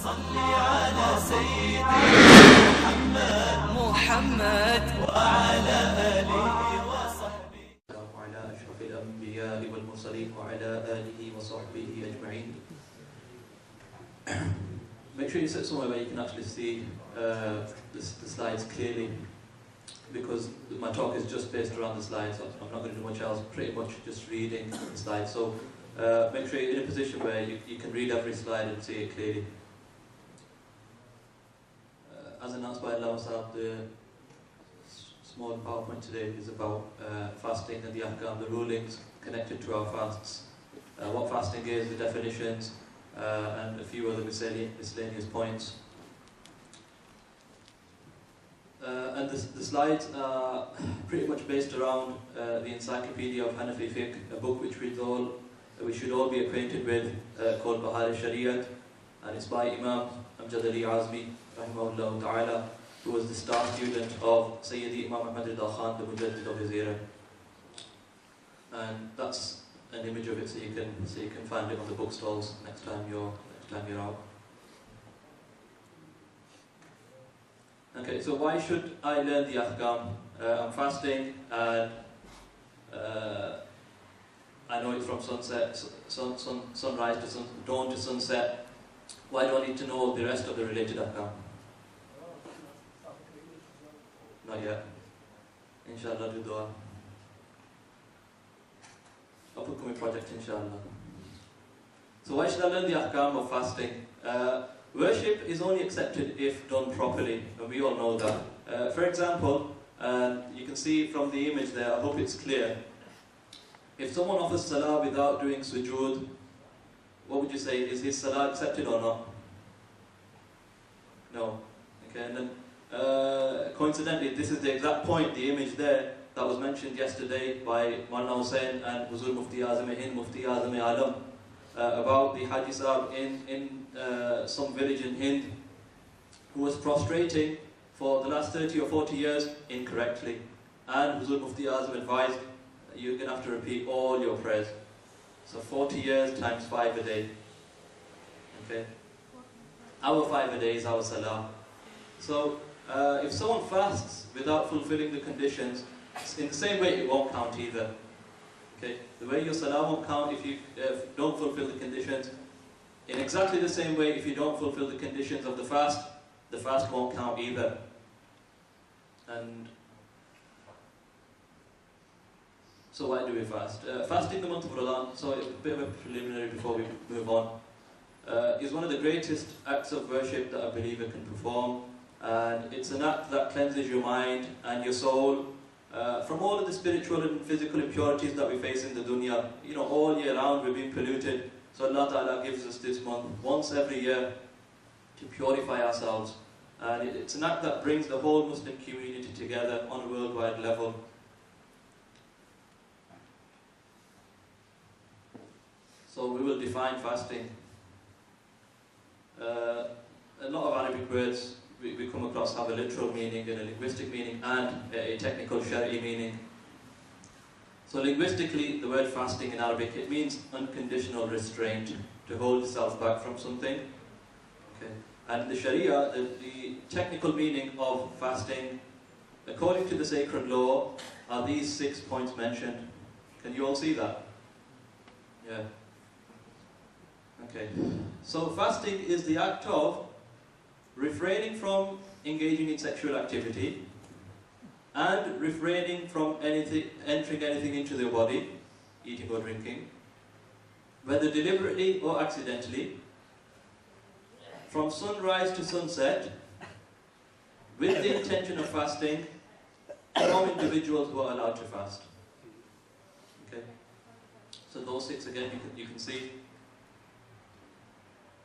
صل على سيدنا محمد وعلى آله وصحبه وعلى أشرف الأنبياء والمرسلين وعلى آله وصحبه أجمعين. Make sure you sit somewhere where you can actually see the slides clearly, because my talk is just based around the slides. I'm not going to do much else, pretty much just reading the slides. So make sure you're in a position where you can read every slide and see it clearly. As announced by Allah Sahab, the small PowerPoint today is about fasting and the ahkam, the rulings connected to our fasts. What fasting is, the definitions, and a few other miscellaneous points. And the slides are pretty much based around the Encyclopedia of Hanafi Fiqh, a book which we should all be acquainted with, called Bahar al-Shariat, and it's by Imam Amjad Ali Azmi, rahimahullah ta'ala, who was the star student of Sayyidi Imam Ahmad Rida Khan, the Mujaddid of his era. And that's an image of it, so you can find it on the bookstalls next time you're out. Okay, so why should I learn the ahkam? I'm fasting, and I know it's from sunrise to dawn to sunset. Why do I need to know the rest of the related ahkam? Not yet. Inshallah, do dua. Upcoming project, inshallah. So why should I learn the ahkam of fasting? Worship is only accepted if done properly, and we all know that. For example, you can see from the image there, I hope it's clear. If someone offers salah without doing sujood, what would you say? Is his salah accepted or not? No. Okay, and then coincidentally, this is the exact point, the image there, that was mentioned yesterday by Molana Hussain and Huzur Mufti Azam Hind, Mufti Azam Alam, about the Haji Sahib in some village in Hind who was prostrating for the last 30 or 40 years incorrectly. And Huzur Mufti Azam advised, you're going to have to repeat all your prayers. So 40 years times 5 a day. Okay? Our 5 a day is our salah. So if someone fasts without fulfilling the conditions, in the same way it won't count either. Okay? The way your salah won't count if you don't fulfill the conditions, in exactly the same way if you don't fulfill the conditions of the fast won't count either. And so why do we fast? Fasting the month of Ramadan, so a bit of a preliminary before we move on, is one of the greatest acts of worship that a believer can perform, and it's an act that cleanses your mind and your soul from all of the spiritual and physical impurities that we face in the dunya. You know, all year round we've been polluted, so Allah Ta'ala gives us this month, once every year, to purify ourselves. And it's an act that brings the whole Muslim community together on a worldwide level. So we will define fasting. A lot of Arabic words we come across have a literal meaning and a linguistic meaning and a technical shari'i meaning. So linguistically, the word fasting in Arabic, it means unconditional restraint, to hold yourself back from something. Okay. And the Sharia, the technical meaning of fasting, according to the sacred law, are these 6 points mentioned. Can you all see that? Yeah. Okay. So fasting is the act of refraining from engaging in sexual activity and refraining from entering anything into the body, eating or drinking, whether deliberately or accidentally, from sunrise to sunset, with the intention of fasting, from individuals who are allowed to fast. Okay? So those 6 again, you can see,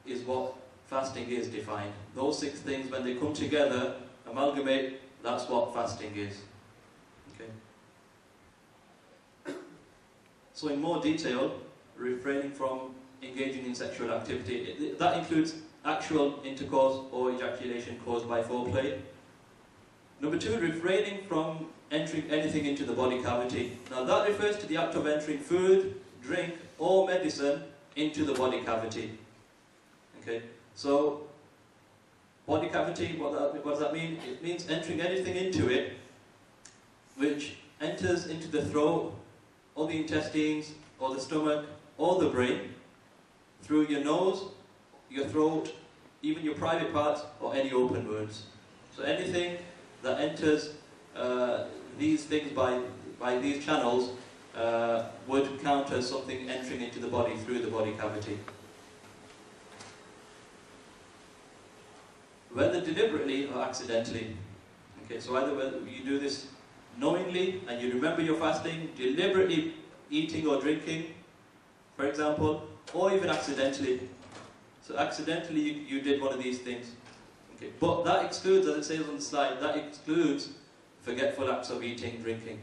is what fasting is defined. Those 6 things, when they come together, amalgamate, that's what fasting is. Okay. So in more detail, refraining from engaging in sexual activity, that includes actual intercourse or ejaculation caused by foreplay. Number 2, refraining from entering anything into the body cavity. Now that refers to the act of entering food, drink or medicine into the body cavity. Okay, so Body cavity, what does that mean? It means entering anything into it which enters into the throat, or the intestines, or the stomach, or the brain, through your nose, your throat, even your private parts, or any open wounds. So anything that enters these things by these channels would count as something entering into the body through the body cavity. Whether deliberately or accidentally. Okay, so either whether you do this knowingly and you remember your fasting, deliberately eating or drinking, for example, or even accidentally. So accidentally you did one of these things. Okay, but that excludes, as it says on the slide, that excludes forgetful acts of eating, drinking.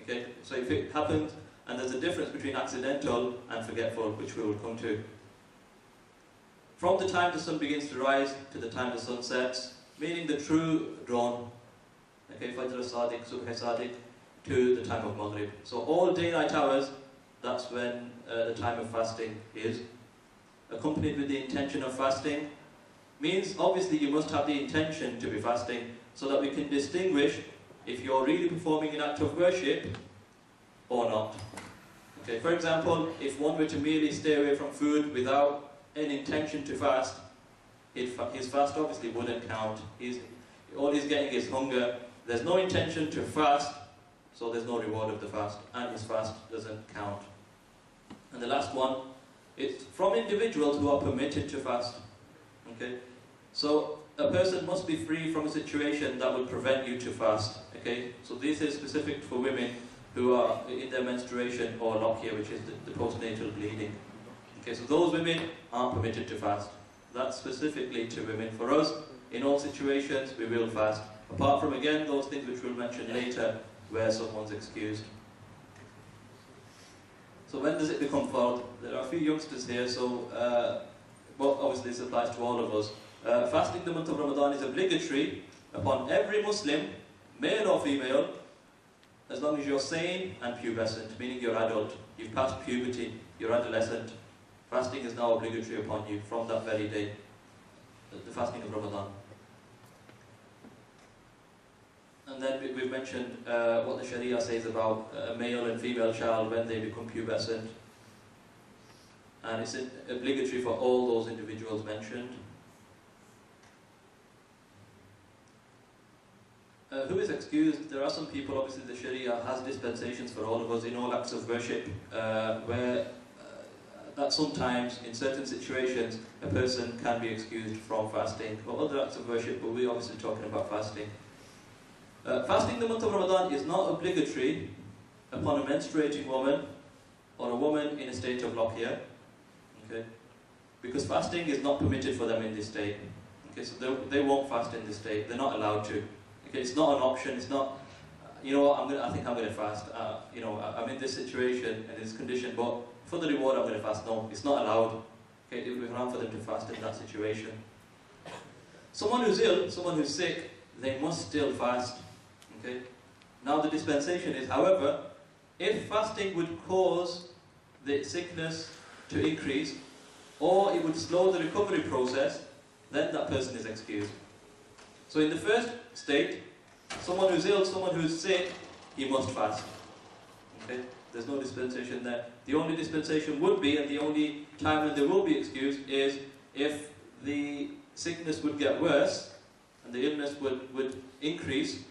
Okay, so if it happened, and there's a difference between accidental and forgetful, which we will come to. From the time the sun begins to rise to the time the sun sets, meaning the true dawn, okay, Fajr Sadiq, Subh Sadiq, to the time of Maghrib. So all daylight hours, that's when the time of fasting is. Accompanied with the intention of fasting, means obviously you must have the intention to be fasting, so that we can distinguish if you're really performing an act of worship or not. Okay, for example, if one were to merely stay away from food without an intention to fast, his fast obviously wouldn't count. All he's getting is hunger. There's no intention to fast, so there's no reward of the fast, and his fast doesn't count. And the last one, it's from individuals who are permitted to fast. Okay, so a person must be free from a situation that would prevent you to fast. Okay, so this is specific for women who are in their menstruation or lochia, which is the postnatal bleeding. Okay, so those women aren't permitted to fast. That's specifically to women. For us, in all situations, we will fast. Apart from, again, those things which we'll mention later, where someone's excused. So when does it become farad? There are a few youngsters here, so well, obviously this applies to all of us. Fasting the month of Ramadan is obligatory upon every Muslim, male or female, as long as you're sane and pubescent, meaning you're adult, you've passed puberty, you're adolescent. Fasting is now obligatory upon you from that very day, the fasting of Ramadan. And then we've mentioned what the Sharia says about a male and female child when they become pubescent. And it's obligatory for all those individuals mentioned. Who is excused? There are some people, obviously the Sharia has dispensations for all of us in all acts of worship, where that sometimes, in certain situations, a person can be excused from fasting, or other acts of worship, but we're obviously talking about fasting. Fasting the month of Ramadan is not obligatory upon a menstruating woman, or a woman in a state of lochia, okay? Because fasting is not permitted for them in this state. Okay, so they won't fast in this state, they're not allowed to. Okay, it's not an option, it's not, you know what, I think I'm going to fast. You know, I'm in this situation and this condition, but for the reward I'm going to fast. No, it's not allowed. Okay, it would be haram for them to fast in that situation. Someone who's ill, someone who's sick, they must still fast. Okay. Now the dispensation is, however, if fasting would cause the sickness to increase, or it would slow the recovery process, then that person is excused. So in the first state, someone who's ill, someone who's sick, he must fast. Okay? There's no dispensation there. The only dispensation would be, and the only time when they will be excused, is if the sickness would get worse, and the illness would increase,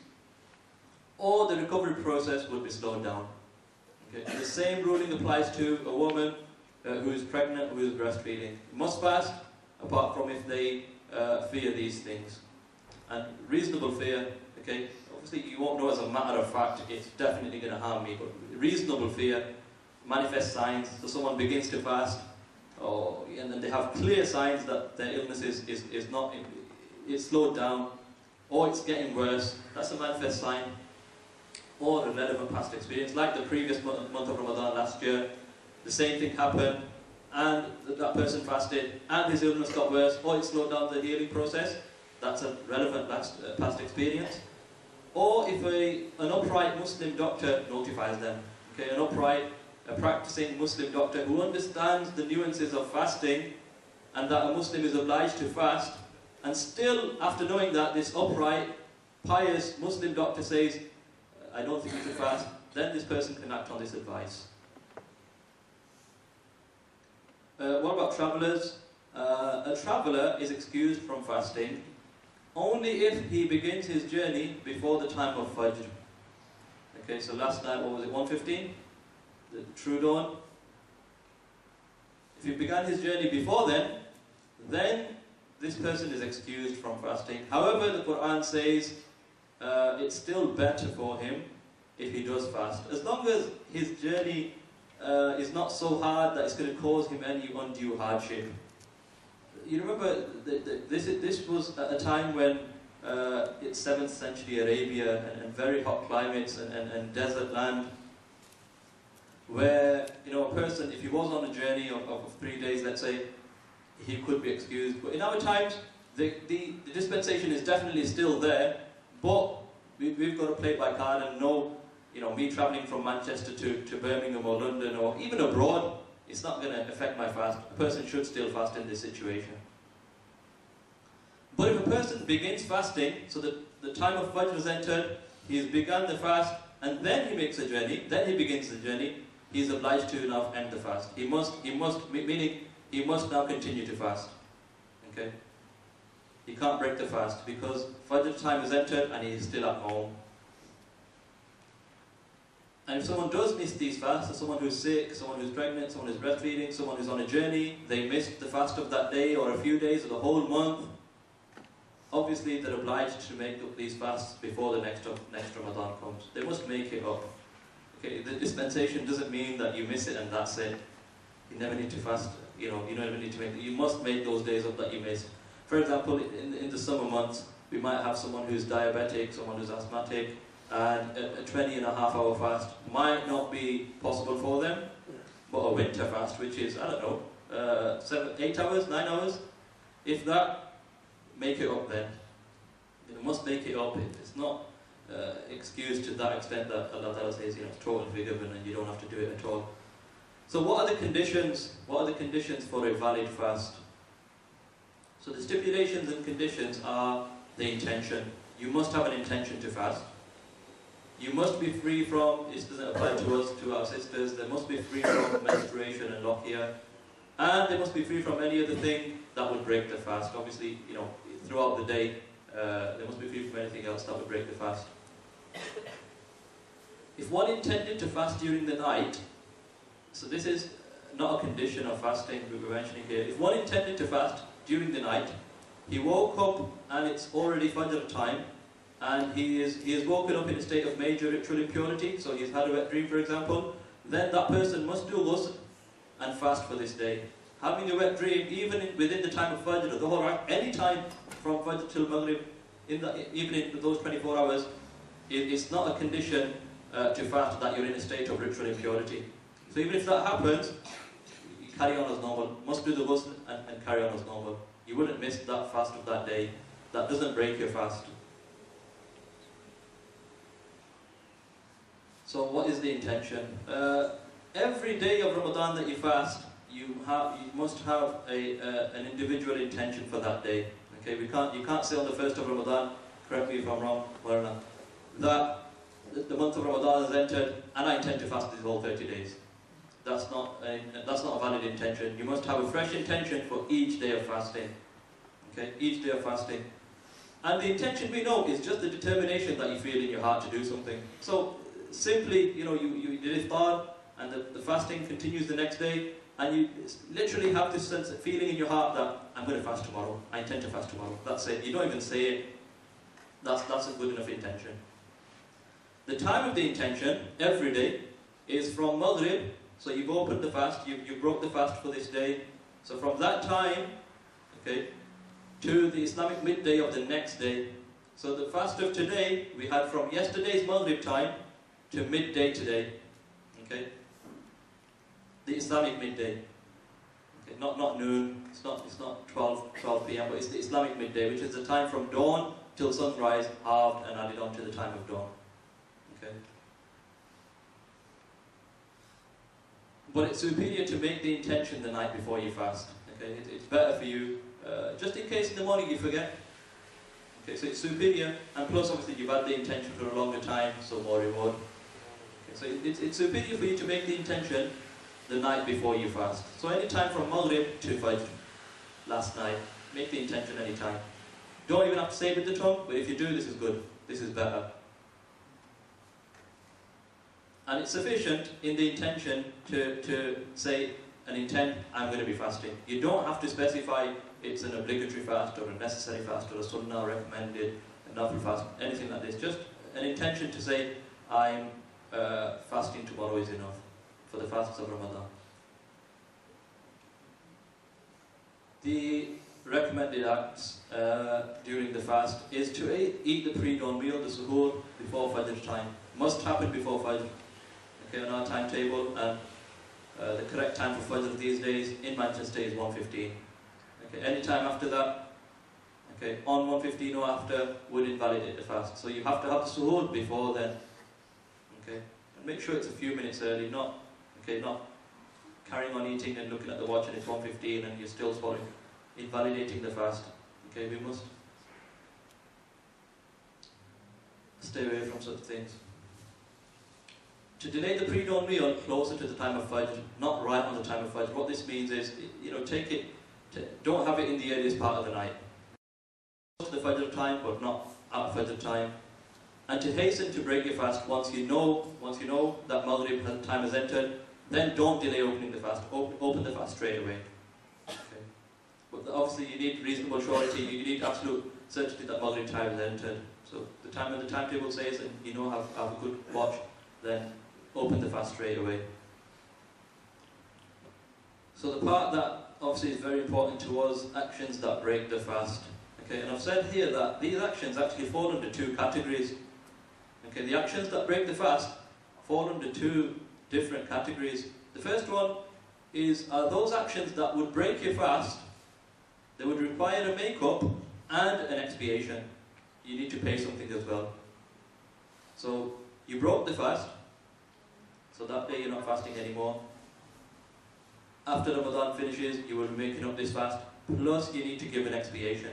or the recovery process would be slowed down. Okay? And the same ruling applies to a woman who is pregnant, who is breastfeeding. Must fast, apart from if they fear these things. And reasonable fear, okay, obviously you won't know as a matter of fact it's definitely going to harm me, but reasonable fear, manifest signs, so someone begins to fast, and then they have clear signs that their illness is not, it's slowed down, or it's getting worse, that's a manifest sign, or a relevant past experience, like the previous month of Ramadan last year, the same thing happened, and that person fasted, and his illness got worse, or it slowed down the healing process. That's a relevant past experience. Or if an upright Muslim doctor notifies them, okay, an upright, a practicing Muslim doctor who understands the nuances of fasting, and that a Muslim is obliged to fast, and still, after knowing that, this upright, pious Muslim doctor says, I don't think you should fast, then this person can act on this advice. What about travellers? A traveller is excused from fasting only if he begins his journey before the time of Fajr. Okay, so last night, what was it, 1:15? The true dawn. If he began his journey before then this person is excused from fasting. However, the Quran says it's still better for him if he does fast, as long as his journey is not so hard that it's going to cause him any undue hardship. You remember, this was at a time when it's 7th century Arabia and very hot climates and desert land, where a person, if he was on a journey of 3 days, let's say, he could be excused. But in our times, the dispensation is definitely still there, but we've got to play it by card and know, me travelling from Manchester to Birmingham or London or even abroad, it's not going to affect my fast. A person should still fast in this situation. But if a person begins fasting, so that the time of Fajr is entered, he's begun the fast, and then he makes a journey, then he begins the journey, he's obliged to now end the fast. He must, meaning he must now continue to fast. Okay? He can't break the fast because Fajr time is entered and he is still at home. And if someone does miss these fasts, so someone who's sick, someone who's pregnant, someone who's breastfeeding, someone who's on a journey, they missed the fast of that day or a few days or the whole month, obviously they're obliged to make up these fasts before the next Ramadan comes. They must make it up. Okay, the dispensation doesn't mean that you miss it and that's it. You never need to fast, you never need to make it. You must make those days up that you missed. For example, in the summer months, we might have someone who's diabetic, someone who's asthmatic, and a 20.5-hour fast might not be possible for them, but a winter fast, which is, 8 hours, 9 hours, if that, make it up then. You must make it up. It's not excused to that extent that Allah Ta'ala says, it's totally forgiven and you don't have to do it at all. So what are the conditions? What are the conditions for a valid fast? So the stipulations and conditions are the intention. You must have an intention to fast. You must be free from, this doesn't apply to us, to our sisters, they must be free from menstruation and lochia, and they must be free from any other thing that would break the fast. Obviously, throughout the day, they must be free from anything else that would break the fast. If one intended to fast during the night, so this is not a condition of fasting we were mentioning here. If one intended to fast during the night, he woke up and it's already Fajr time, and he is woken up in a state of major ritual impurity, so he's had a wet dream, for example, then that person must do ghusl and fast for this day. Having a wet dream, even within the time of Fajr, the whole any time from Fajr till Maghrib, even in those 24 hours, it's not a condition to fast that you're in a state of ritual impurity. So even if that happens, you carry on as normal. Must do the ghusl and carry on as normal. You wouldn't miss that fast of that day. That doesn't break your fast. So what is the intention? Every day of Ramadan that you fast, you must have an individual intention for that day. Okay, you can't say on the 1st of Ramadan, correct me if I'm wrong, Molana, that the month of Ramadan has entered and I intend to fast these whole 30 days. That's not a valid intention. You must have a fresh intention for each day of fasting. Okay, each day of fasting. And the intention, we know, is just the determination that you feel in your heart to do something. So simply, you did iftar and the fasting continues the next day, and you literally have this sense of feeling in your heart that I'm going to fast tomorrow. I intend to fast tomorrow. That's it. You don't even say it. That's a good enough intention. The time of the intention every day is from Maghrib. So you've opened the fast, you broke the fast for this day. So from that time, okay, to the Islamic midday of the next day. So the fast of today, we had from yesterday's Maghrib time to midday today. Okay? The Islamic midday. Okay, not noon, it's not 12 p.m., but it's the Islamic midday, which is the time from dawn till sunrise, halved and added on to the time of dawn. Okay? But it's superior to make the intention the night before you fast. Okay? It's better for you just in case in the morning you forget. Okay, so it's superior, and plus obviously you've had the intention for a longer time, so more reward. Okay, so it's superior for you to make the intention the night before you fast. So any time from Maghrib to Fajr, last night, make the intention any time. Don't even have to say it with the tongue, but if you do, this is good. This is better. And it's sufficient in the intention to say an intent, I'm going to be fasting. You don't have to specify it's an obligatory fast or a necessary fast or a sunnah recommended, a nafil fast, anything like this. Just an intention to say, I'm fasting tomorrow is enough for the fasts of Ramadan. The recommended acts during the fast is to eat the pre-dawn meal, the suhoor, before Fajr time. Must happen before Fajr. Okay, on our timetable, and the correct time for Fajr these days in Manchester is 1:15. Okay, any time after that, okay, on 1:15 or after would invalidate the fast. So you have to have the suhoor before then. Okay, and make sure it's a few minutes early, not carrying on eating and looking at the watch and it's 1:15 and you're still swallowing, invalidating the fast. Okay, we must stay away from such things. To delay the pre-dawn meal closer to the time of Fajr, not right on the time of Fajr. What this means is, take it, don't have it in the earliest part of the night. Close to the Fajr time, but not at Fajr time. And to hasten to break your fast once you know that Maghrib time has entered, then don't delay opening the fast. Open the fast straight away. Okay. But obviously you need reasonable surety, you need absolute certainty that Maghrib time has entered. So the time when the timetable says, and have a good watch, then open the fast straight away. So the part that obviously is very important to us, actions that break the fast. Okay, and I've said here that these actions actually fall under two categories. Okay, the actions that break the fast fall under two different categories. The first one are those actions that would break your fast. They would require a make-up and an expiation. You need to pay something as well. So you broke the fast, so that day you're not fasting anymore. After Ramadan finishes, you will be making up this fast, plus you need to give an expiation.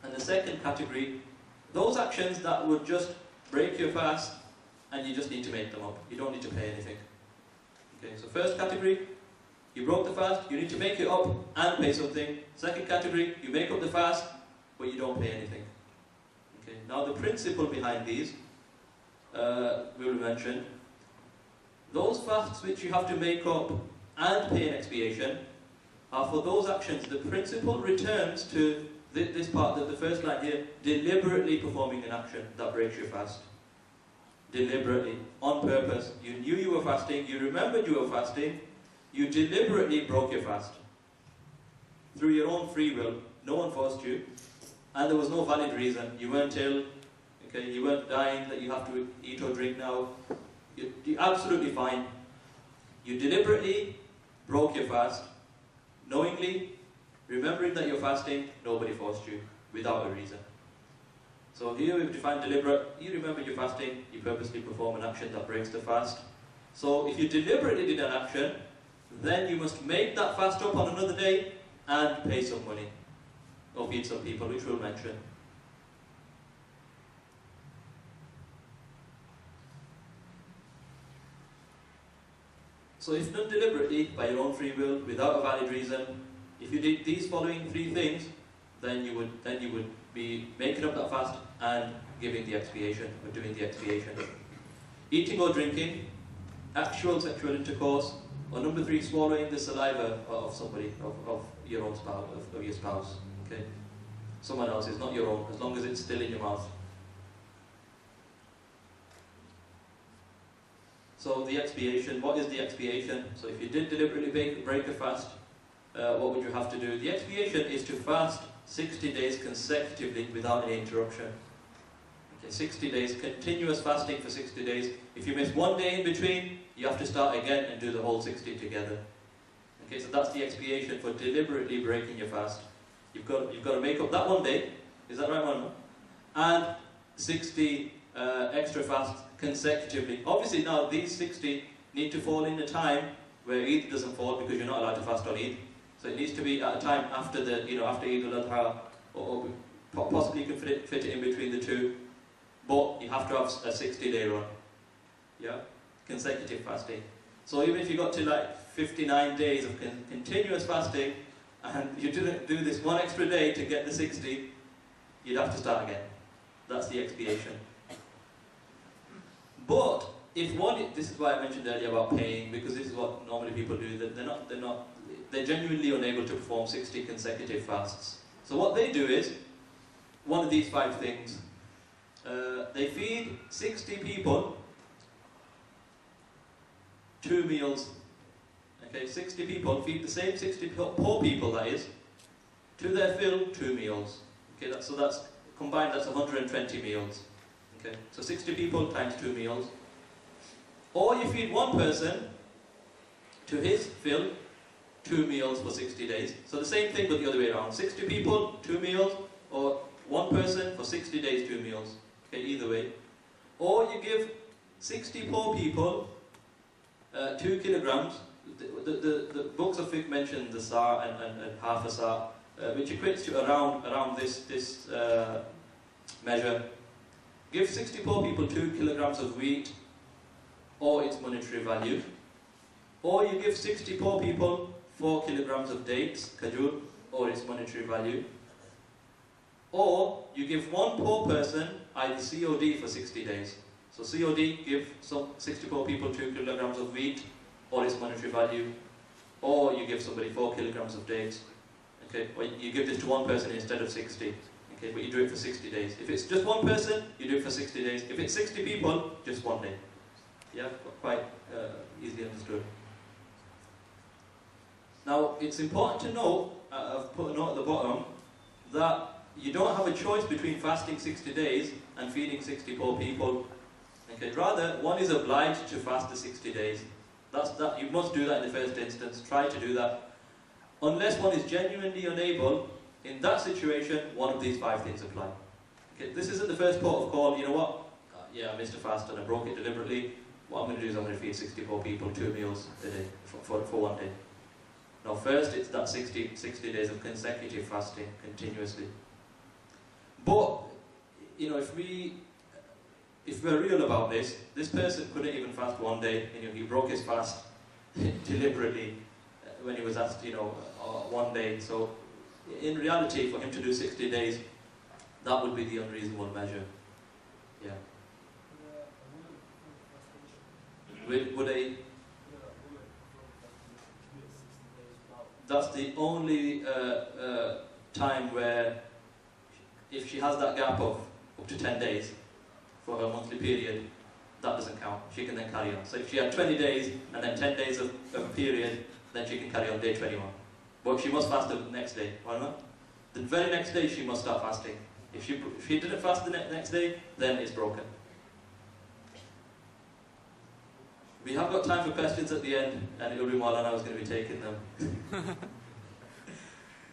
And the second category, those actions that would just break your fast and you just need to make them up. You don't need to pay anything. Okay, so first category, you broke the fast, you need to make it up and pay something. Second category, you make up the fast, but you don't pay anything. Okay, now the principle behind these we will mention. Those fasts which you have to make up and pay an expiation are for those actions. The principle returns to this part, the first line here, deliberately performing an action that breaks your fast. Deliberately, on purpose. You knew you were fasting, you remembered you were fasting, you deliberately broke your fast. Through your own free will, no one forced you, and there was no valid reason. You weren't ill, okay, you weren't dying that you have to eat or drink now. You're absolutely fine. You deliberately broke your fast, knowingly, remembering that you're fasting, nobody forced you, without a reason. So here we've defined deliberate. You remember you're fasting, you purposely perform an action that breaks the fast. So if you deliberately did an action, then you must make that fast up on another day and pay some money, or feed some people, which we'll mention. So if done deliberately, by your own free will, without a valid reason, if you did these following three things, then you would be making up that fast and giving the expiation, or doing the expiation. Eating or drinking, actual sexual intercourse, or number three, swallowing the saliva of somebody, of your own spouse, of your spouse. Okay, someone else's, not your own, as long as it's still in your mouth. So the expiation, what is the expiation? So if you did deliberately break a fast, what would you have to do? The expiation is to fast 60 days consecutively without any interruption. Okay, 60 days, continuous fasting for 60 days. If you miss one day in between, you have to start again and do the whole 60 together. Okay, so that's the expiation for deliberately breaking your fast. You've got to make up that one day, is that right, Molana? And 60 extra fasts consecutively. Obviously now these 60 need to fall in a time where Eid doesn't fall, because you're not allowed to fast on Eid. So it needs to be at a time after the, after Eid al-Adha, or possibly you can fit it in between the two, but you have to have a 60-day run, yeah, consecutive fasting. So even if you got to like 59 days of continuous fasting, and you didn't do this one extra day to get the 60, you'd have to start again. That's the expiation. But if one, this is why I mentioned earlier about paying, because this is what normally people do. They're genuinely unable to perform 60 consecutive fasts. So what they do is one of these 5 things. They feed 60 people 2 meals. Okay, 60 people, feed the same 60 poor people, that is, to their fill, 2 meals. Okay, so that's combined, that's 120 meals. Okay, so 60 people times 2 meals. Or you feed one person to his fill, 2 meals for 60 days. So the same thing but the other way around. 60 people, 2 meals, or one person for 60 days, 2 meals. Okay, either way. Or you give 60 poor people 2 kilograms. The books of Fiqh mention the sa' and half a sa', which equates to around this measure. Give 60 poor people 2 kilograms of wheat, or its monetary value. Or you give 60 poor people 4 kilograms of dates, kajur, or its monetary value. Or you give one poor person either COD for 60 days. So COD, give some 60 poor people 2 kilograms of wheat, or its monetary value. Or you give somebody 4 kilograms of dates. Okay, or you give this to one person instead of 60. Okay, but you do it for 60 days. If it's just one person, you do it for 60 days. If it's 60 people, just 1 day. Yeah, quite easily understood. Now, it's important to note, I've put a note at the bottom, that you don't have a choice between fasting 60 days and feeding 60 poor people. Okay, rather, one is obliged to fast the 60 days. You must do that in the first instance. Try to do that. Unless one is genuinely unable, in that situation, one of these 5 things apply. Okay, this isn't the first port of call. You know what? Yeah, I missed a fast and I broke it deliberately. What I'm going to do is I'm going to feed 64 people 2 meals a day for 1 day. Now, first it's that 60 days of consecutive fasting continuously. But if we're real about this person couldn't even fast 1 day. He broke his fast deliberately when he was asked, 1 day. So, in reality, for him to do 60 days, that would be the unreasonable measure. Yeah. Would a... That's the only time where, if she has that gap of up to 10 days for her monthly period, that doesn't count. She can then carry on. So if she had 20 days and then 10 days of a period, then she can carry on day 21. But she must fast the next day. Why not? The very next day she must start fasting. If she didn't fast the next day, then it's broken. We have got time for questions at the end, and it'll be Molana who's going to be taking them.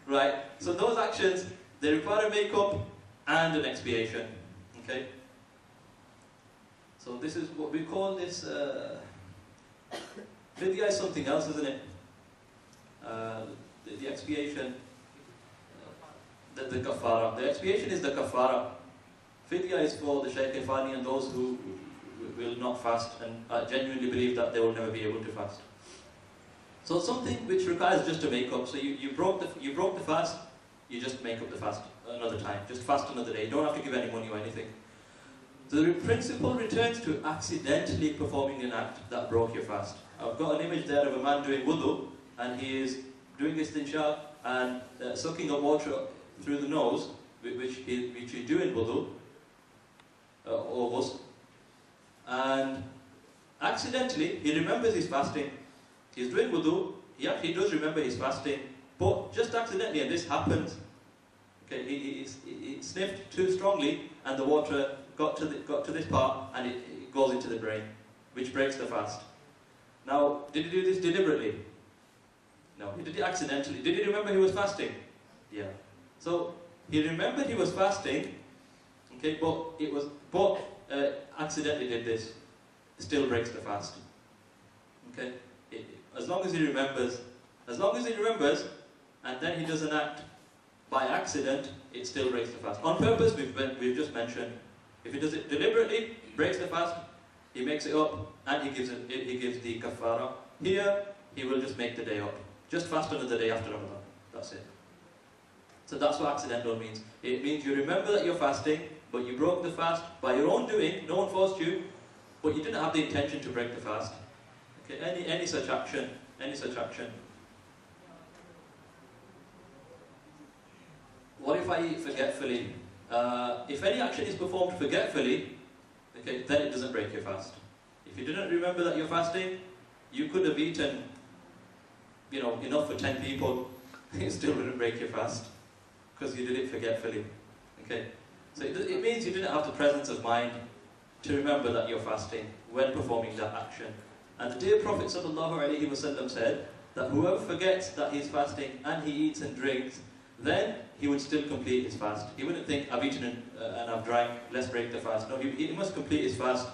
Right, so those actions, they require a make-up and an expiation. Okay? So this is what we call this... Fidya is something else, isn't it? The expiation... the kafara. The expiation is the kafara. Fidya is for the Shaykh-e-Fani and those who will not fast and genuinely believe that they will never be able to fast. So something which requires just a make-up. So you broke the fast, you just make up the fast another time. Just fast another day. You don't have to give any money or anything. The principle returns to accidentally performing an act that broke your fast. I've got an image there of a man doing wudu, and he is doing istinshaq and sucking up water through the nose, which you do in wudu, or ghusl. And accidentally, he remembers he's fasting. He's doing wudu, he actually does remember he's fasting, but just accidentally, and this happens, okay, he sniffed too strongly, and the water got to this part, and it goes into the brain, which breaks the fast. Now, did he do this deliberately? No, he did it accidentally. Did he remember he was fasting? Yeah. So, he remembered he was fasting, okay, but accidentally did this. It still breaks the fast. Okay? As long as he remembers, and then he does an act by accident, it still breaks the fast. On purpose, we've just mentioned, if he does it deliberately, breaks the fast, he makes it up, and he gives the kafara. Here, he will just make the day up. Just fast another day after Ramadan. That's it. So that's what accidental means. It means you remember that you're fasting, but you broke the fast by your own doing, no one forced you, but you didn't have the intention to break the fast. Okay, any such action. What if I eat forgetfully? If any action is performed forgetfully, okay, then it doesn't break your fast. If you didn't remember that you're fasting, you could have eaten, enough for 10 people. It still wouldn't break your fast because you did it forgetfully. Okay, so it means you didn't have the presence of mind to remember that you're fasting when performing that action. And the dear Prophet ﷺ said that whoever forgets that he's fasting and he eats and drinks, then he would still complete his fast. He wouldn't think, I've eaten and I've drank, let's break the fast. No, he must complete his fast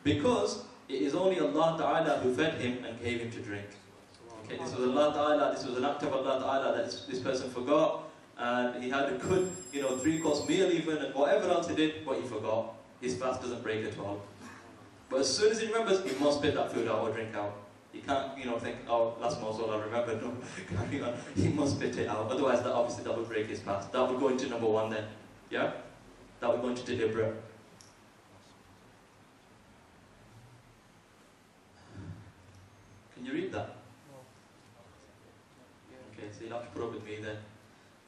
because it is only Allah Ta'ala who fed him and gave him to drink. Okay, this was Allah Ta'ala, this was an act of Allah Ta'ala that this person forgot, and he had a good, 3-course meal even, and whatever else he did, but he forgot. His fast doesn't break at all. But as soon as he remembers, he must spit that food out or drink out. He can't, think, oh, last morsel I remember. No, carry on. He must spit it out. Otherwise, that would break his fast. That would go into number 1 then. Yeah? That would go into deliberate. Can you read that? Okay, so you'll have to put up with me then.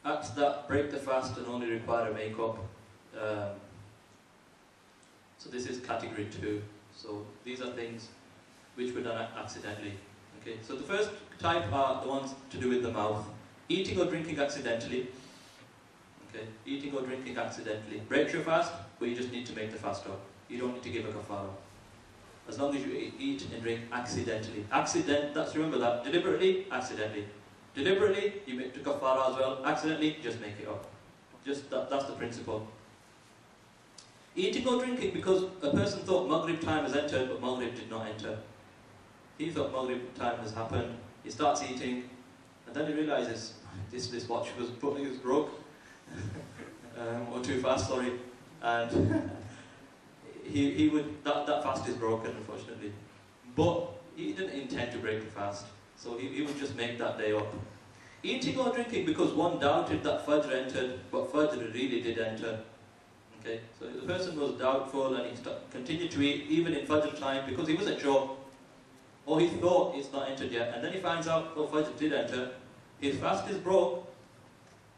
Acts that break the fast and only require a make-up. So this is category 2. So these are things which were done accidentally. Okay, so the first type are the ones to do with the mouth. Eating or drinking accidentally. Okay, eating or drinking accidentally. Breaks your fast, but you just need to make the fast up. You don't need to give a kafara. As long as you eat and drink accidentally. Remember that. Deliberately, accidentally. Deliberately, you make the kafara as well. Accidentally, just make it up. That's the principle. Eating or drinking because a person thought Maghrib time has entered, but Maghrib did not enter. He thought Maghrib time has happened. He starts eating, and then he realizes this watch was broke, or too fast, sorry, and that fast is broken, unfortunately. But he didn't intend to break the fast, so he would just make that day up. Eating or drinking because one doubted that Fajr entered, but Fajr really did enter. Okay, so the person was doubtful and he continued to eat even in Fajr time because he wasn't sure, or he thought it's not entered yet, and then he finds out, oh, Fajr did enter, his fast is broke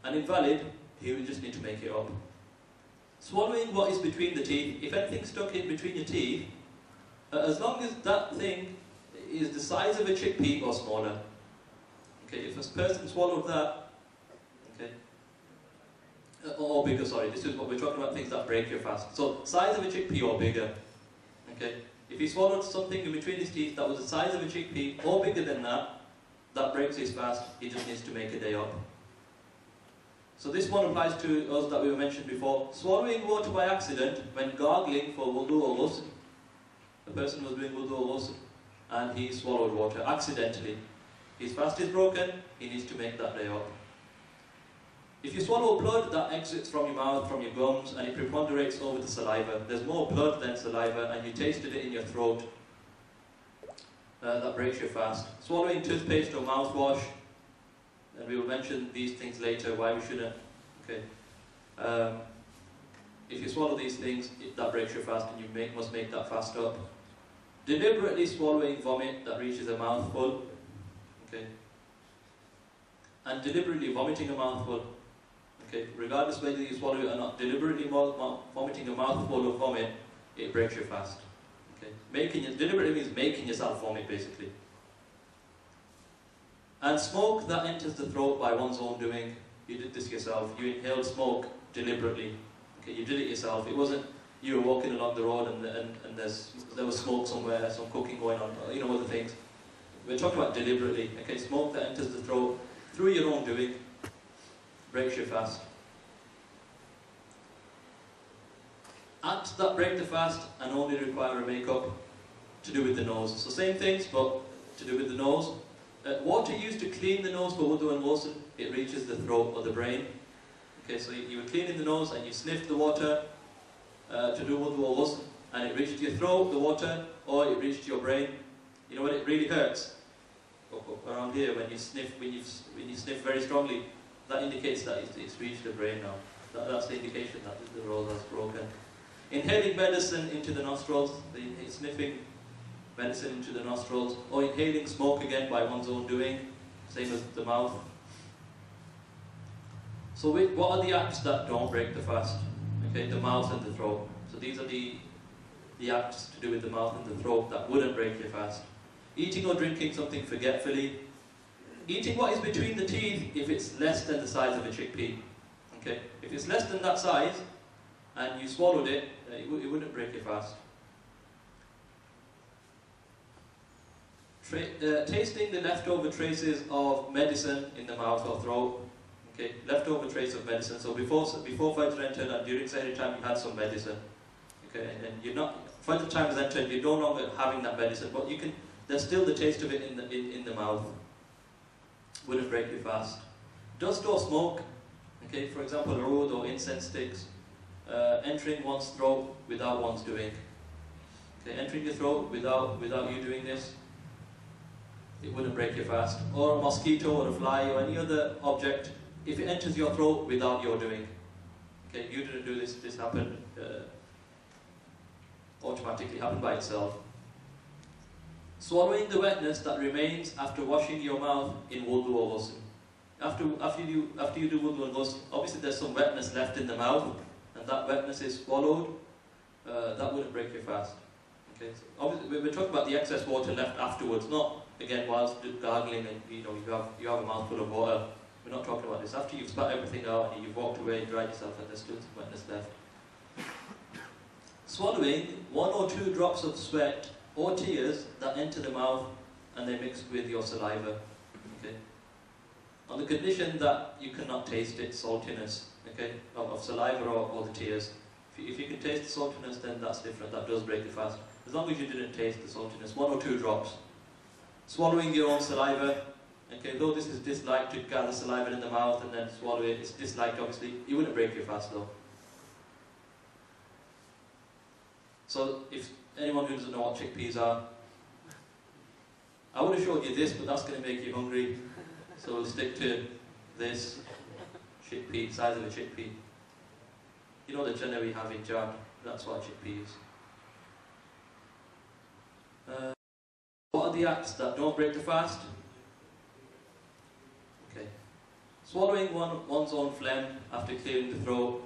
and invalid, he would just need to make it up. Swallowing what is between the teeth, if anything's stuck in between your teeth, as long as that thing is the size of a chickpea or smaller. Okay, if a person swallowed that, okay, or bigger, sorry, this is what we're talking about, things that break your fast. So, size of a chickpea or bigger. Okay, if he swallowed something in between his teeth that was the size of a chickpea or bigger than that, that breaks his fast, he just needs to make a day up. So this one applies to us that we mentioned before. Swallowing water by accident when gargling for wudu or ghusl. The person was doing wudu or ghusl and he swallowed water accidentally. His fast is broken, he needs to make that day up. If you swallow blood that exits from your mouth, from your gums, and it preponderates over the saliva, there's more blood than saliva, and you tasted it in your throat, that breaks your fast. Swallowing toothpaste or mouthwash, and we will mention these things later, why we shouldn't. Okay. If you swallow these things, that breaks your fast, and you must make that fast up. Deliberately swallowing vomit that reaches a mouthful, okay, and deliberately vomiting a mouthful. Okay, regardless whether you swallow it or not, deliberately vomiting a mouthful of vomit, it breaks your fast. Okay, deliberately means making yourself vomit, basically. And smoke that enters the throat by one's own doing. You did this yourself. You inhaled smoke deliberately. Okay, you did it yourself. It wasn't you were walking along the road and there was smoke somewhere, some cooking going on, other things. We're talking about deliberately. Okay, smoke that enters the throat through your own doing breaks your fast. Acts that break the fast and only require a make-up, to do with the nose. So same things, but to do with the nose. Water used to clean the nose for wudu and ghusl, it reaches the throat or the brain. Okay, so you were cleaning the nose and you sniffed the water to do wudu or ghusl, and it reached your throat, the water, or it reached your brain. You know what it really hurts? Around here, when you sniff very strongly, that indicates that it's reached the brain now. That's the indication that the rose has broken. Inhaling medicine into the nostrils, sniffing medicine into the nostrils, or inhaling smoke again by one's own doing, same as the mouth. So what are the acts that don't break the fast? Okay, the mouth and the throat. So these are the acts to do with the mouth and the throat that wouldn't break your fast. Eating or drinking something forgetfully. Eating what is between the teeth if it's less than the size of a chickpea. Okay, if it's less than that size and you swallowed it, it wouldn't break your fast. Tasting the leftover traces of medicine in the mouth or throat. Okay, leftover trace of medicine. So before Fajr entered and during Sahri time you had some medicine. Okay, and you're not, Fajr time has entered, you're no longer having that medicine, but you can. There's still the taste of it in the mouth. Wouldn't break your fast. Dust or smoke. Okay, for example, oud or incense sticks. Entering one's throat without one's doing. Okay, entering your throat without you doing this. It wouldn't break your fast. Or a mosquito or a fly or any other object, if it enters your throat without your doing. Okay, you didn't do this, this happened, automatically happened by itself. Swallowing the wetness that remains after washing your mouth in wudu or ghusl. After you do wudu and ghusl, obviously there's some wetness left in the mouth, and that wetness is swallowed, that wouldn't break your fast. Okay, so obviously we're talking about the excess water left afterwards, not again whilst gargling and you have a mouthful of water. We're not talking about this. After you've spat everything out and you've walked away, dried yourself, and there's still some wetness left. Swallowing 1 or 2 drops of sweat or tears that enter the mouth and they mix with your saliva. Okay, on the condition that you cannot taste its saltiness. Okay, of saliva or the tears. If you can taste the saltiness, then that's different. That does break the fast. As long as you didn't taste the saltiness, 1 or 2 drops. Swallowing your own saliva. Okay, though this is disliked to gather saliva in the mouth and then swallow it, it's disliked obviously. You wouldn't break your fast though. So if anyone who doesn't know what chickpeas are, I would have showed you this, but that's going to make you hungry. So we'll stick to this chickpea, size of a chickpea. You know the chana we have in jar, that's what a chickpea is. What are the acts that don't break the fast? Okay. Swallowing one's own phlegm after clearing the throat.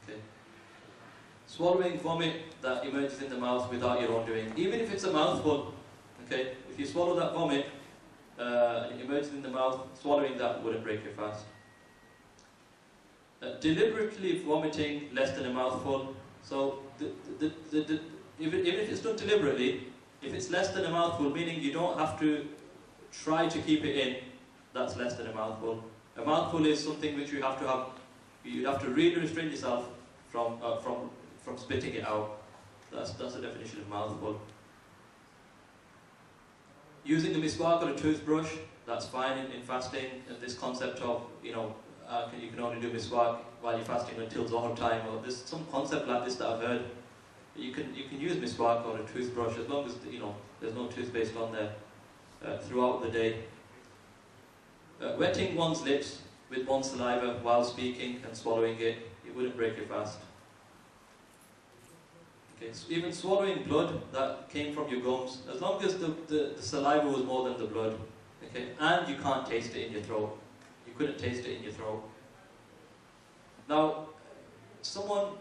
Okay. Swallowing vomit that emerges in the mouth without your own doing. Even if it's a mouthful, okay, if you swallow that vomit and it emerges in the mouth, swallowing that wouldn't break your fast. Deliberately vomiting less than a mouthful. So even if it's done deliberately, if it's less than a mouthful, meaning you don't have to try to keep it in, that's less than a mouthful. A mouthful is something which you have to really restrain yourself from spitting it out. That's the definition of mouthful. Using a miswak or a toothbrush, that's fine in fasting. And this concept of, you can only do miswak while you're fasting until Zohar time, or there's some concept like this that I've heard. You can use miswak or a toothbrush as long as there's no toothpaste on there throughout the day. Wetting one's lips with one's saliva while speaking and swallowing it wouldn't break your fast. Okay, so even swallowing blood that came from your gums, as long as the saliva was more than the blood, okay, and you can't taste it in your throat. You couldn't taste it in your throat. Now, someone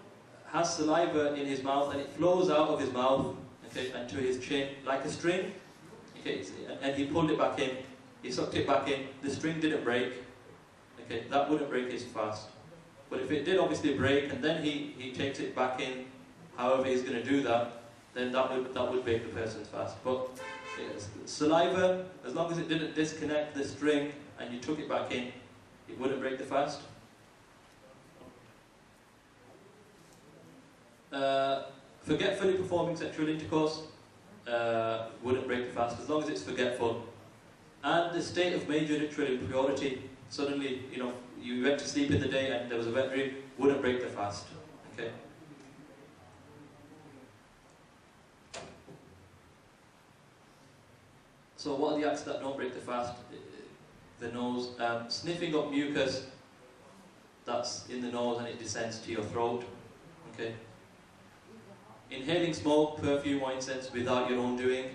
has saliva in his mouth and it flows out of his mouth, okay, and to his chin like a string, okay, and he pulled it back in, he sucked it back in, the string didn't break, okay, that wouldn't break his fast. But if it did obviously break and then he takes it back in, however he's going to do that, then that would break the person's fast. But saliva, as long as it didn't disconnect the string and you took it back in, it wouldn't break the fast. Forgetfully performing sexual intercourse wouldn't break the fast, as long as it's forgetful. and the state of major ritual impurity. Suddenly, you went to sleep in the day and there was a wet dream, wouldn't break the fast. Okay. So what are the acts that don't break the fast? The nose, sniffing up mucus that's in the nose and it descends to your throat. Okay. Inhaling smoke, perfume or incense without your own doing,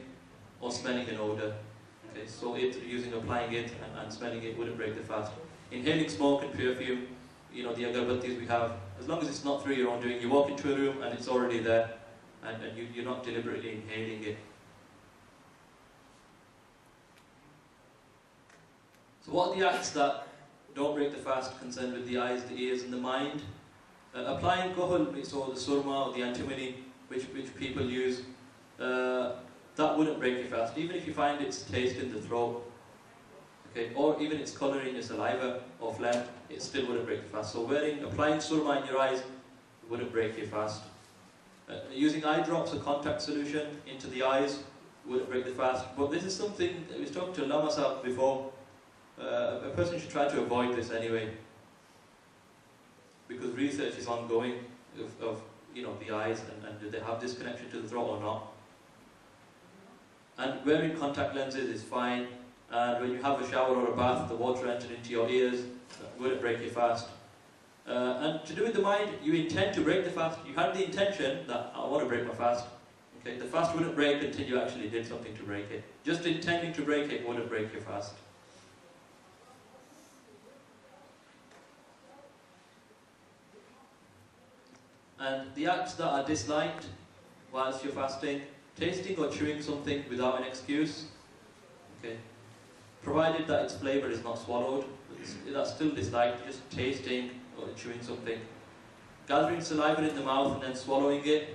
or smelling an odor. Okay, so applying it and smelling it wouldn't break the fast. Inhaling smoke and perfume, the agarbattis we have, as long as it's not through your own doing, you walk into a room and it's already there, and you're not deliberately inhaling it. So what are the acts that don't break the fast concerned with the eyes, the ears and the mind? Applying kohol, so the surma or the antimony, which people use, that wouldn't break your fast, even if you find its taste in the throat. Okay, or even its colour in your saliva or phlegm, it still wouldn't break your fast. So applying surma in your eyes wouldn't break your fast. Using eye drops or contact solution into the eyes wouldn't break the fast. But this is something that we was talking to Lama Sahib before. A person should try to avoid this anyway, because research is ongoing of the eyes and do they have this connection to the throat or not. And wearing contact lenses is fine, and when you have a shower or a bath, the water entered into your ears, wouldn't break your fast. And to do with the mind, you intend to break the fast. You had the intention that I want to break my fast. Okay, the fast wouldn't break until you actually did something to break it. Just intending to break it wouldn't break your fast. And the acts that are disliked whilst you're fasting, tasting or chewing something without an excuse, okay, provided that its flavour is not swallowed, that's still disliked, just tasting or chewing something. Gathering saliva in the mouth and then swallowing it,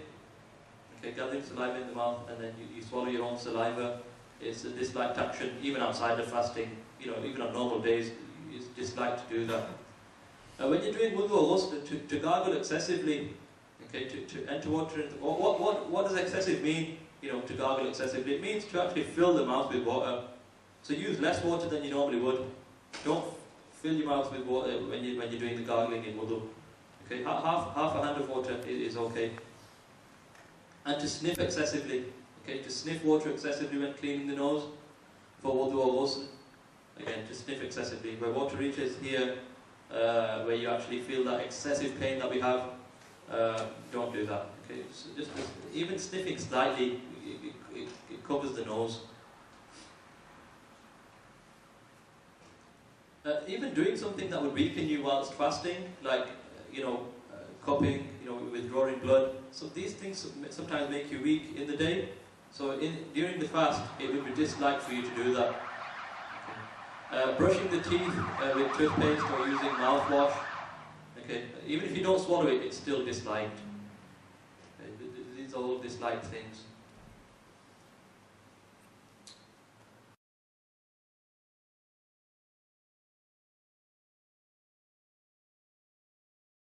okay, gathering saliva in the mouth and then you swallow your own saliva, it's a disliked action, even outside of fasting, even on normal days, it's disliked to do that. When you're doing wudu or ghusl, to gargle excessively, okay, to enter water into, what does excessive mean? To gargle excessively, it means to actually fill the mouth with water. So use less water than you normally would. Don't fill your mouth with water when you're doing the gargling in wudu. Okay, half a hand of water is okay. And to sniff excessively. Okay, to sniff water excessively when cleaning the nose for wudu or ghusl. Again, to sniff excessively. Where water reaches here, where you actually feel that excessive pain that we have, don't do that. Okay, so just even sniffing slightly, it covers the nose. Even doing something that would weaken you whilst fasting, like cupping, withdrawing blood. So these things sometimes make you weak in the day. So during the fast, it would be disliked for you to do that. Okay. Brushing the teeth with toothpaste or using mouthwash. Okay, even if you don't swallow it, it's still disliked. Okay. These are all disliked things.